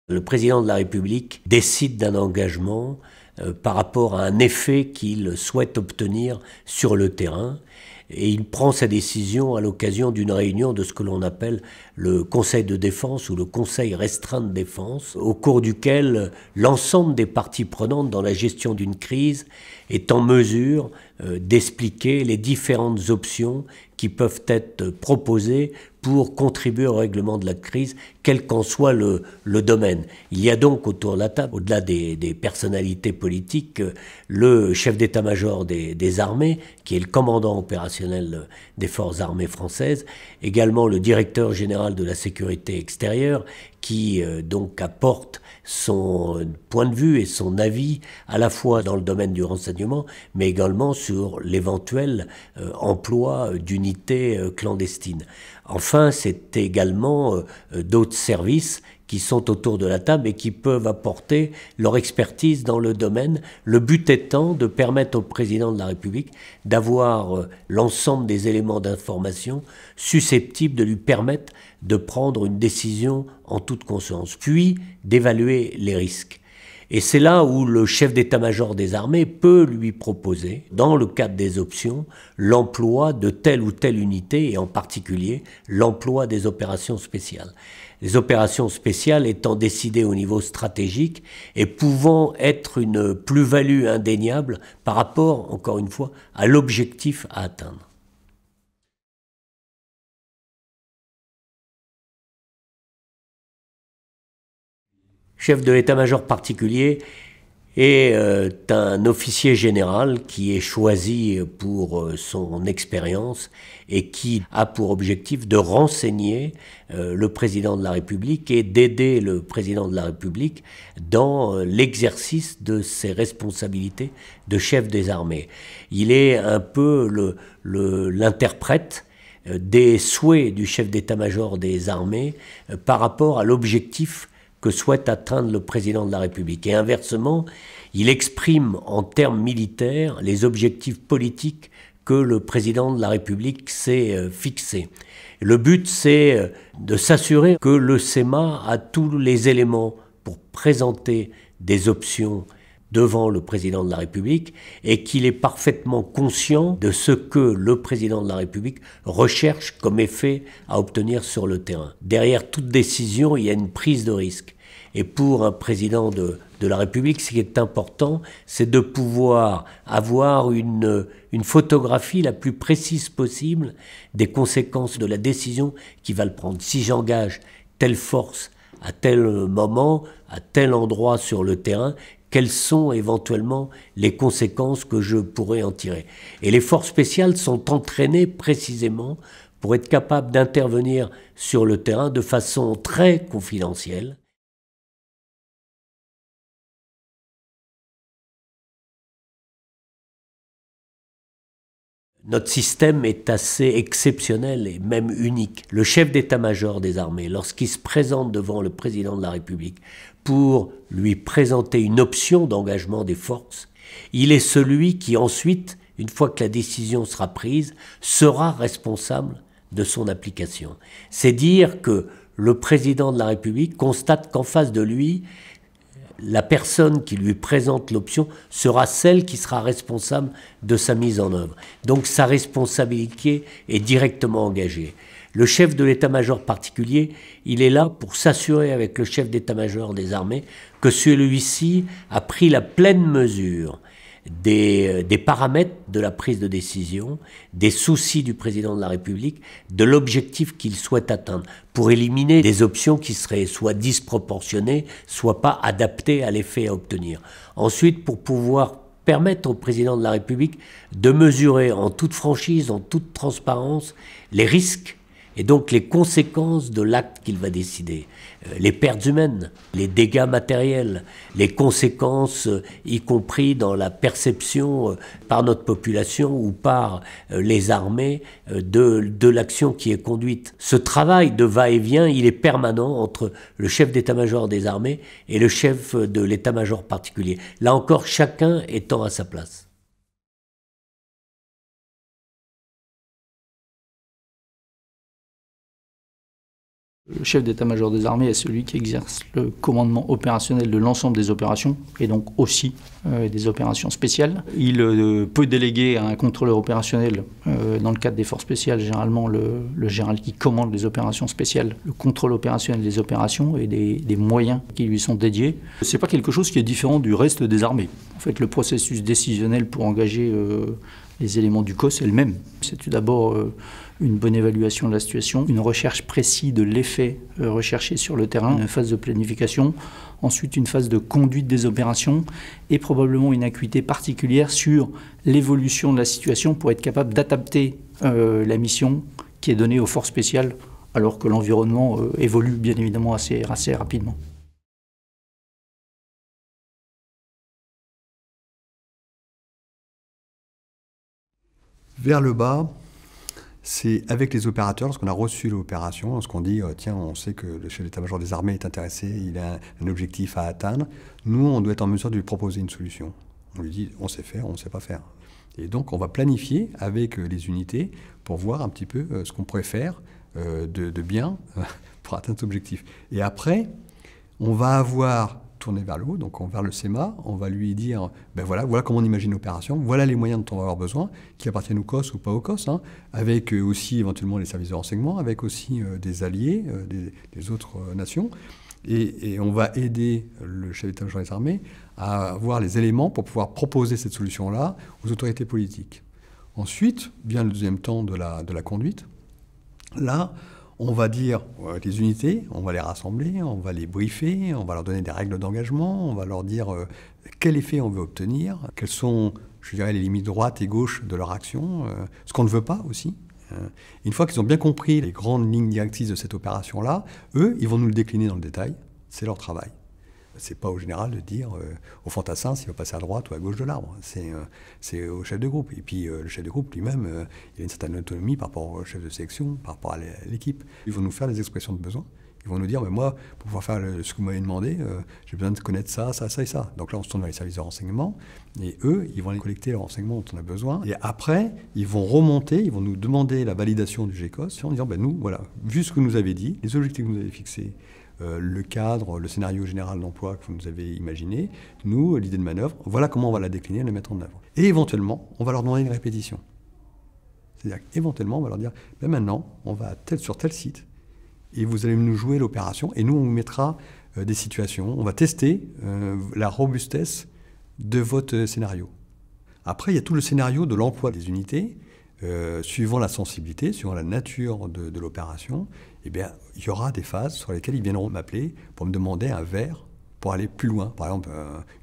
Le président de la République décide d'un engagement par rapport à un effet qu'il souhaite obtenir sur le terrain, et il prend sa décision à l'occasion d'une réunion de ce que l'on appelle le Conseil de défense ou le Conseil restreint de défense, au cours duquel l'ensemble des parties prenantes dans la gestion d'une crise est en mesure d'expliquer les différentes options qui peuvent être proposées pour contribuer au règlement de la crise, quel qu'en soit le domaine. Il y a donc autour de la table, au-delà des personnalités politiques, le chef d'état-major des armées, qui est le commandant opérationnel des forces armées françaises, également le directeur général de la sécurité extérieure, qui donc apporte son point de vue et son avis à la fois dans le domaine du renseignement, mais également sur l'éventuel emploi d'unités clandestines. Enfin, c'est également d'autres services qui sont autour de la table et qui peuvent apporter leur expertise dans le domaine. Le but étant de permettre au président de la République d'avoir l'ensemble des éléments d'information susceptibles de lui permettre de prendre une décision en toute conscience, puis d'évaluer les risques. Et c'est là où le chef d'état-major des armées peut lui proposer, dans le cadre des options, l'emploi de telle ou telle unité, et en particulier l'emploi des opérations spéciales. Les opérations spéciales étant décidées au niveau stratégique et pouvant être une plus-value indéniable par rapport, encore une fois, à l'objectif à atteindre. Chef de l'état-major particulier est un officier général qui est choisi pour son expérience et qui a pour objectif de renseigner le président de la République et d'aider le président de la République dans l'exercice de ses responsabilités de chef des armées. Il est un peu l'interprète des souhaits du chef d'état-major des armées par rapport à l'objectif que souhaite atteindre le président de la République. Et inversement, il exprime en termes militaires les objectifs politiques que le président de la République s'est fixés. Le but, c'est de s'assurer que le SEMA a tous les éléments pour présenter des options devant le président de la République et qu'il est parfaitement conscient de ce que le président de la République recherche comme effet à obtenir sur le terrain. Derrière toute décision, il y a une prise de risque. Et pour un président de la République, ce qui est important, c'est de pouvoir avoir une photographie la plus précise possible des conséquences de la décision qu'il va le prendre. Si j'engage telle force à tel moment, à tel endroit sur le terrain, quelles sont éventuellement les conséquences que je pourrais en tirer. Et les forces spéciales sont entraînées précisément pour être capables d'intervenir sur le terrain de façon très confidentielle. Notre système est assez exceptionnel et même unique. Le chef d'état-major des armées, lorsqu'il se présente devant le président de la République pour lui présenter une option d'engagement des forces, il est celui qui ensuite, une fois que la décision sera prise, sera responsable de son application. C'est dire que le président de la République constate qu'en face de lui, la personne qui lui présente l'option sera celle qui sera responsable de sa mise en œuvre. Donc sa responsabilité est directement engagée. Le chef de l'état-major particulier, il est là pour s'assurer avec le chef d'état-major des armées que celui-ci a pris la pleine mesure des paramètres de la prise de décision, des soucis du président de la République, de l'objectif qu'il souhaite atteindre, pour éliminer des options qui seraient soit disproportionnées, soit pas adaptées à l'effet à obtenir. Ensuite, pour pouvoir permettre au président de la République de mesurer en toute franchise, en toute transparence, les risques et donc les conséquences de l'acte qu'il va décider, les pertes humaines, les dégâts matériels, les conséquences, y compris dans la perception par notre population ou par les armées de l'action qui est conduite. Ce travail de va-et-vient, il est permanent entre le chef d'état-major des armées et le chef de l'état-major particulier. Là encore, chacun étant à sa place. Le chef d'état-major des armées est celui qui exerce le commandement opérationnel de l'ensemble des opérations et donc aussi des opérations spéciales. Il peut déléguer à un contrôleur opérationnel dans le cadre des forces spéciales, généralement le général qui commande les opérations spéciales, le contrôle opérationnel des opérations et des moyens qui lui sont dédiés. Ce n'est pas quelque chose qui est différent du reste des armées. En fait, le processus décisionnel pour engager les éléments du COS est le même. C'est tout d'abord une bonne évaluation de la situation, une recherche précise de l'effet recherché sur le terrain, une phase de planification, ensuite une phase de conduite des opérations et probablement une acuité particulière sur l'évolution de la situation pour être capable d'adapter la mission qui est donnée aux forces spéciales alors que l'environnement évolue bien évidemment assez rapidement. Vers le bas, c'est avec les opérateurs, lorsqu'on a reçu l'opération, lorsqu'on dit tiens, on sait que le chef d'état-major des armées est intéressé, il a un objectif à atteindre, nous, on doit être en mesure de lui proposer une solution. On lui dit on sait faire, on ne sait pas faire. Et donc, on va planifier avec les unités pour voir un petit peu ce qu'on pourrait faire de bien pour atteindre cet objectif. Et après, on va avoir tourné vers le haut, donc vers le CEMA, on va lui dire ben voilà comment on imagine l'opération, voilà les moyens dont on va avoir besoin, qui appartiennent au COS ou pas au COS, hein, avec aussi éventuellement les services de renseignement, avec aussi des alliés, des autres nations. Et on va aider le chef d'état-major des armées à avoir les éléments pour pouvoir proposer cette solution-là aux autorités politiques. Ensuite vient le deuxième temps de la conduite. Là, on va dire les unités, on va les rassembler, on va les briefer, on va leur donner des règles d'engagement, on va leur dire quel effet on veut obtenir, quelles sont, je dirais, les limites droites et gauches de leur action, ce qu'on ne veut pas aussi. Une fois qu'ils ont bien compris les grandes lignes directrices de cette opération-là, eux, ils vont nous le décliner dans le détail, c'est leur travail. C'est pas au général de dire au fantassin s'il va passer à droite ou à gauche de l'arbre. C'est au chef de groupe. Et puis le chef de groupe lui-même, il a une certaine autonomie par rapport au chef de section, par rapport à l'équipe. Ils vont nous faire des expressions de besoin. Ils vont nous dire, mais moi, pour pouvoir faire ce que vous m'avez demandé, j'ai besoin de connaître ça, ça, ça et ça. Donc là, on se tourne vers les services de renseignement. Et eux, ils vont aller collecter les renseignements dont on a besoin. Et après, ils vont remonter, ils vont nous demander la validation du GECOS en disant, ben nous, voilà, vu ce que vous nous avez dit, les objectifs que vous nous avez fixés, le cadre, le scénario général d'emploi que vous nous avez imaginé, nous, l'idée de manœuvre, voilà comment on va la décliner et la mettre en œuvre. Et éventuellement, on va leur demander une répétition. C'est-à-dire qu'éventuellement, on va leur dire, ben maintenant, on va sur tel site, et vous allez nous jouer l'opération, et nous, on vous mettra des situations, on va tester la robustesse de votre scénario. Après, il y a tout le scénario de l'emploi des unités, suivant la sensibilité, suivant la nature de l'opération, eh bien, il y aura des phases sur lesquelles ils viendront m'appeler pour me demander un verre pour aller plus loin. Par exemple,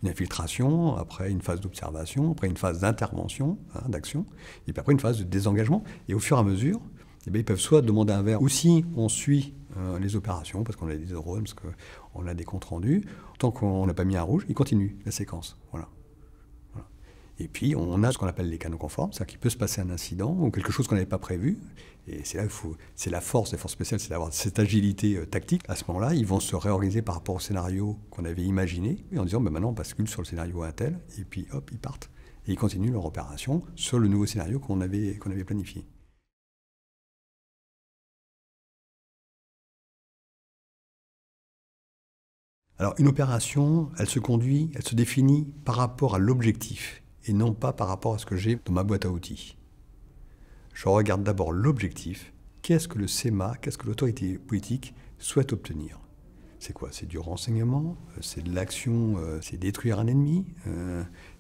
une infiltration, après une phase d'observation, après une phase d'intervention, d'action, et puis après une phase de désengagement. Et au fur et à mesure, eh bien, ils peuvent soit demander un verre, ou si on suit les opérations, parce qu'on a des drones, parce qu'on a des comptes rendus, tant qu'on n'a pas mis un rouge, ils continuent la séquence. Voilà. Et puis, on a ce qu'on appelle les canaux conformes, c'est-à-dire qu'il peut se passer un incident ou quelque chose qu'on n'avait pas prévu. Et c'est là c'est la force des forces spéciales, c'est d'avoir cette agilité tactique. À ce moment-là, ils vont se réorganiser par rapport au scénario qu'on avait imaginé, en disant, ben maintenant, on bascule sur le scénario un tel, et puis hop, ils partent. Et ils continuent leur opération sur le nouveau scénario qu'on avait planifié. Alors, une opération, elle se définit par rapport à l'objectif, et non pas par rapport à ce que j'ai dans ma boîte à outils. Je regarde d'abord l'objectif. Qu'est-ce que le CEMA, qu'est-ce que l'autorité politique souhaite obtenir? C'est quoi? C'est du renseignement, c'est de l'action, c'est détruire un ennemi,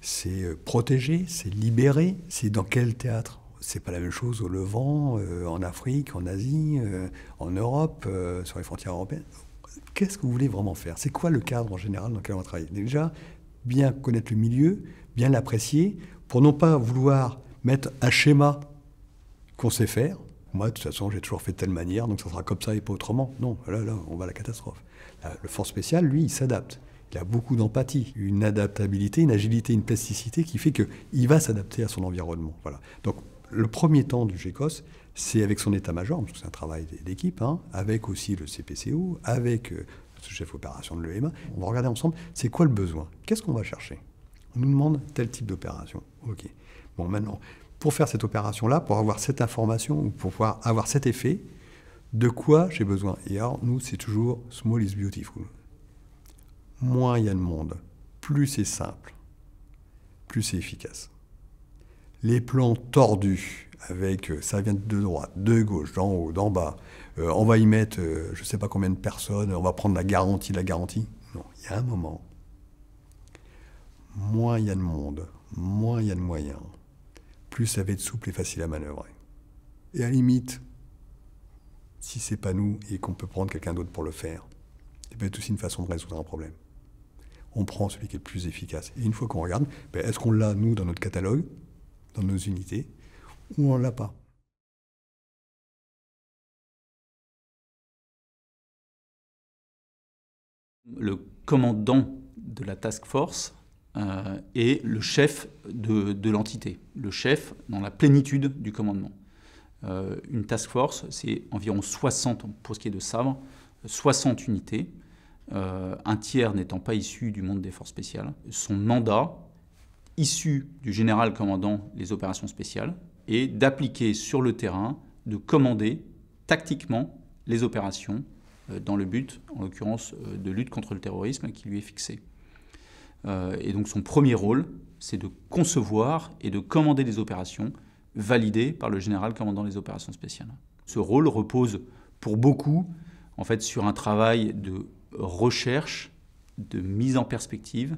c'est protéger, c'est libérer. C'est dans quel théâtre? C'est pas la même chose au Levant, en Afrique, en Asie, en Europe, sur les frontières européennes. Qu'est-ce que vous voulez vraiment faire? C'est quoi le cadre en général dans lequel on va travailler? Déjà, bien connaître le milieu, bien l'apprécier, pour non pas vouloir mettre un schéma qu'on sait faire. Moi, de toute façon, j'ai toujours fait de telle manière, donc ça sera comme ça et pas autrement. Non, là, on va à la catastrophe. Le force spécial, lui, il s'adapte. Il a beaucoup d'empathie, une adaptabilité, une agilité, une plasticité qui fait qu'il va s'adapter à son environnement. Voilà. Donc, le premier temps du GECOS, c'est avec son état-major, parce que c'est un travail d'équipe, avec aussi le CPCO, avec le chef opération de l'EMA. On va regarder ensemble, c'est quoi le besoin? Qu'est-ce qu'on va chercher? On nous demande tel type d'opération. OK. Bon, maintenant, pour faire cette opération-là, pour avoir cette information, ou pour pouvoir avoir cet effet, De quoi j'ai besoin? Et alors, nous, c'est toujours small is beautiful. Moins il y a de monde, plus c'est simple, plus c'est efficace. Les plans tordus, avec ça vient de droite, de gauche, d'en haut, d'en bas, on va y mettre je ne sais pas combien de personnes, on va prendre la garantie de la garantie. Non, il y a un moment, moins il y a de monde, moins il y a de moyens, plus ça va être souple et facile à manœuvrer. Et à la limite, si c'est pas nous et qu'on peut prendre quelqu'un d'autre pour le faire, c'est peut-être aussi une façon de résoudre un problème. On prend celui qui est le plus efficace. Et une fois qu'on regarde, est-ce qu'on l'a, nous, dans notre catalogue, dans nos unités, ou on ne l'a pas? Le commandant de la task force est le chef de l'entité, le chef dans la plénitude du commandement. Une task force, c'est environ 60, pour ce qui est de Sabre, 60 unités, un tiers n'étant pas issu du monde des forces spéciales. Son mandat, issu du général commandant les opérations spéciales, est d'appliquer sur le terrain, de commander tactiquement les opérations dans le but, en l'occurrence, de lutte contre le terrorisme qui lui est fixé. Et donc son premier rôle, c'est de concevoir et de commander des opérations validées par le général commandant les opérations spéciales. Ce rôle repose pour beaucoup en fait, sur un travail de recherche, de mise en perspective,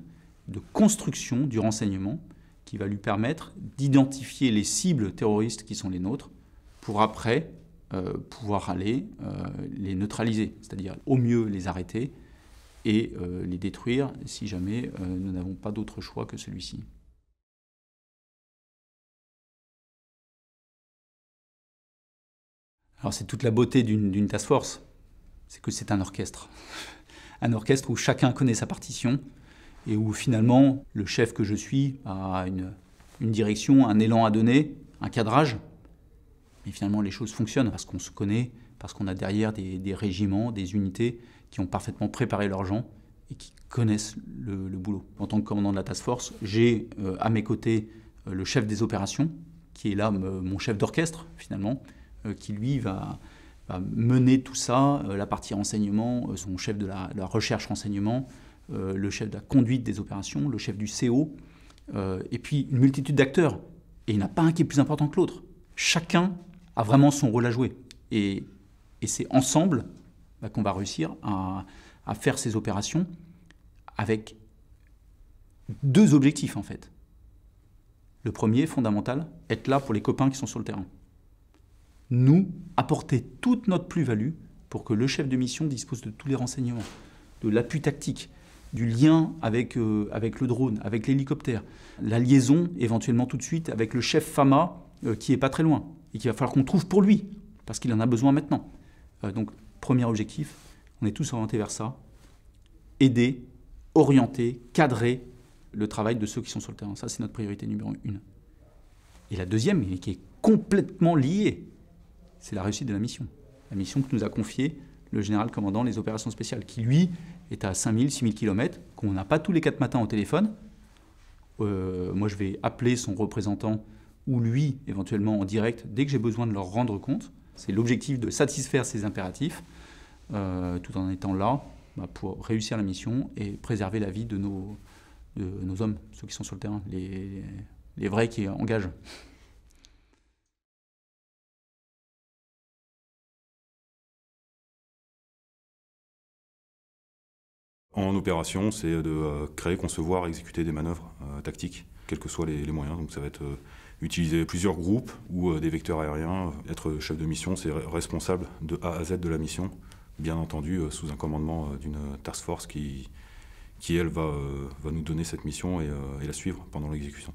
de construction du renseignement qui va lui permettre d'identifier les cibles terroristes qui sont les nôtres pour après pouvoir aller les neutraliser, c'est-à-dire au mieux les arrêter et les détruire si jamais nous n'avons pas d'autre choix que celui-ci. Alors c'est toute la beauté d'une task force, c'est que c'est un orchestre. Un orchestre où chacun connaît sa partition et où finalement le chef que je suis a une direction, un élan à donner, un cadrage. Mais finalement les choses fonctionnent parce qu'on se connaît, parce qu'on a derrière des régiments, des unités qui ont parfaitement préparé leurs gens et qui connaissent le boulot. En tant que commandant de la task force, j'ai à mes côtés le chef des opérations, qui est là mon chef d'orchestre finalement, qui lui va mener tout ça, la partie renseignement, son chef de la recherche renseignement, le chef de la conduite des opérations, le chef du CO, et puis une multitude d'acteurs. Et il n'y en a pas un qui est plus important que l'autre. Chacun a vraiment son rôle à jouer. Et c'est ensemble qu'on va réussir à faire ces opérations avec deux objectifs en fait. Le premier, fondamental, être là pour les copains qui sont sur le terrain. Nous, apporter toute notre plus-value pour que le chef de mission dispose de tous les renseignements, de l'appui tactique, du lien avec le drone, avec l'hélicoptère, la liaison éventuellement tout de suite avec le chef FAMA qui n'est pas très loin et qu'il va falloir qu'on trouve pour lui, parce qu'il en a besoin maintenant. Donc, premier objectif, on est tous orientés vers ça, aider, orienter, cadrer le travail de ceux qui sont sur le terrain. Ça, c'est notre priorité numéro 1. Et la deuxième, qui est complètement liée, c'est la réussite de la mission. La mission que nous a confiée le général commandant les opérations spéciales, qui lui est à 5000, 6000 km, qu'on n'a pas tous les 4 matins au téléphone. Moi, je vais appeler son représentant ou lui, éventuellement en direct, dès que j'ai besoin de leur rendre compte. C'est l'objectif de satisfaire ces impératifs, tout en étant là pour réussir la mission et préserver la vie de nos hommes, ceux qui sont sur le terrain, les vrais qui engagent. En opération, c'est de créer, concevoir, exécuter des manœuvres tactiques, quels que soient les moyens. Donc ça va être utiliser plusieurs groupes ou des vecteurs aériens. Être chef de mission, c'est responsable de A à Z de la mission, bien entendu sous un commandement d'une task force qui elle, va nous donner cette mission et la suivre pendant l'exécution.